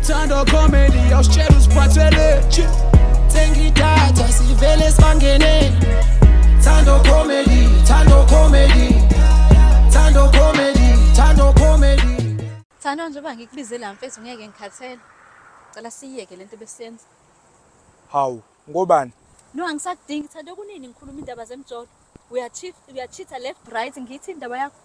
Thando comedy, awusitshela usiphathele. Sengidata sivele sibangene. Thando comedy, Thando comedy. Thando comedy, Thando comedy. Thando njengoba ngikubize la mfethu ngeke ngikhathele. Cela siyeke lento besiyenza. Hawu, ngobani? No angisadingi Thando kunini ngikhuluma indaba zemjodo. Uyacheat left right ngithi indaba yakho.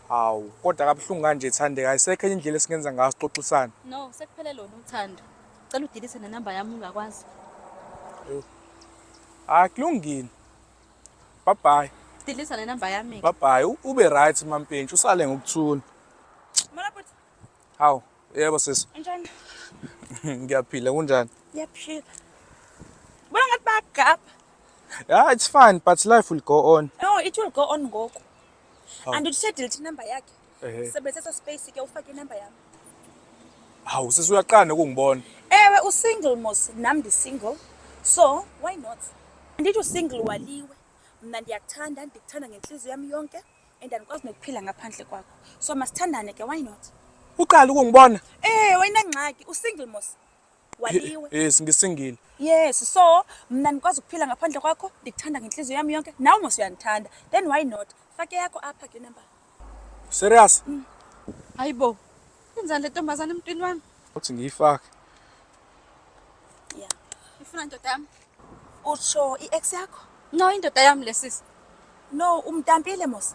Hawu, kodwa kabuhlungu kanje Thandeka, ayisekho enye indlela esingenza ngayo sixoxisana. No, sekuphele lona uthando. Cela udelete nenamba yami ungakwazi. Kulungile. Bye bye. Delete nenamba yami. Bye bye. Ube right mampintshi, usale ngokuthula. Mara but. Hawu, yebo sisi. Njani? Ngiyaphila kunjani? Yaphila. Bona ngathi bagap. Yeah, it's fine, but life will go on. No, it will go on ngoku. Hawu. And uthi delete number yakhe. Ehhe. Sebenzisa space ke ufake inamba yami. Hawu, sisi uyaqana ukungibona. Ewe usingle mos, nami single. So, why not? Andithi usingle waliwe. Mina ndiyakuthanda, ndikuthanda ngenhliziyo yami yonke and andikwazi nokuphila ngaphandle kwakho. So masithandane ke, why not? Uqala ukungibona? Wena ngxaki, usingle mos. Waliwe. Yes, ngisingile. Yes, so mina ndikwazi ukuphila ngaphandle kwakho, ndikuthanda ngenhliziyo yami yonke. Nawe mos uyandithanda. Then why not? Fake yakho apha ke number. Serious? Hayibo. Yenzani le ntombazana emntwini wami? Uthi ngiyifake. Yeah. Ifuna indoda yami. Utsho i-ex yakho? No, indoda yami lesisi. No, umtampile mos.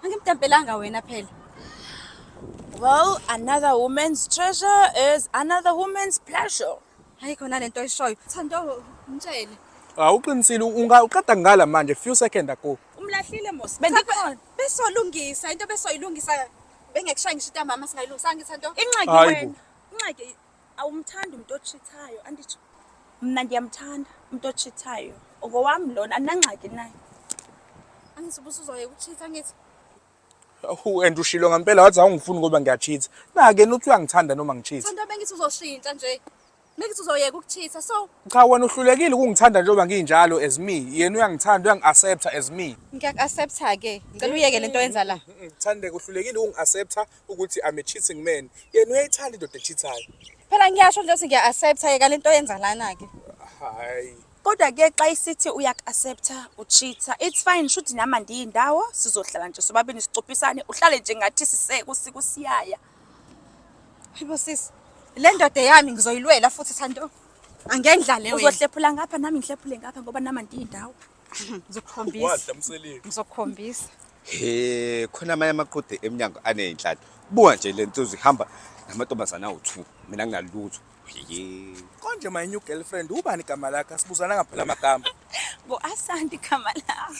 Angimtampelanga wena phela. Well, another woman's treasure is another woman's pleasure. Hayi khona lento oyishoyo. Thando, ngitshele. Uqinisile ungaqeda ngala manje few seconds ago. Umlahlile mos. Bendikhona. Besolungisa into besoyilungisa. Bengekushaya ngisho into mama singayilungisa ngithando. Inxaki wena. Inxaki awumthanda umuntu ochithayo, anditsho. Mina ndiyamthanda umuntu ochithayo. Ngowami lona anangxaki naye. Angisubuza uzoyeka ukuchitha ngithi. And ushilo ngempela wathi awungifuni ngoba ngiyachitha. Na-ke uthi uyangithanda noma ngichitha. Thando bengithi uzoshintsha nje. Bengithi uzoyeka ukuchitha. So Cha wena uhlulekile ukungithanda njengoba nginjalo as me. Yena uyangithanda uyangi-accepta as me. Ngiyaku-accepta ke. Ngicela uyeke lento oyenza la. Thandeka uhlulekile ukungi-accepta ukuthi I'm a cheating man. Yena uyayithanda indoda echithayo. Phela ngiyasho nje ukuthi ngiya-accepta yeka lento oyenza lana ke. Hayi. Kodwa ke xa isithi uyaku-accepta ucheater, it's fine shuthi nama ndiyindawo sizohlala nje sobabini sicuphisane uhlale nje ngathi kusiyaya. Hayibo sisi, le ndoda yami ngizoyilwela futhi Thando. Angengidlale wena. Uzohlephula ngapha nami ngihlephule ngapha ngoba nama ndiyindawo. Ngizokukhombisa. Wadamselile. Ngizokukhombisa. He, khona amanye amaqhude eminyango aney'nhlalo. Buka nje le ntuzo ihamba namantombazana awu-2. Mina ngingalutho. Ye. Konje my new girlfriend ubani igama lakhe asibuzana ngaphela amagama. Bo asandi igama lakho.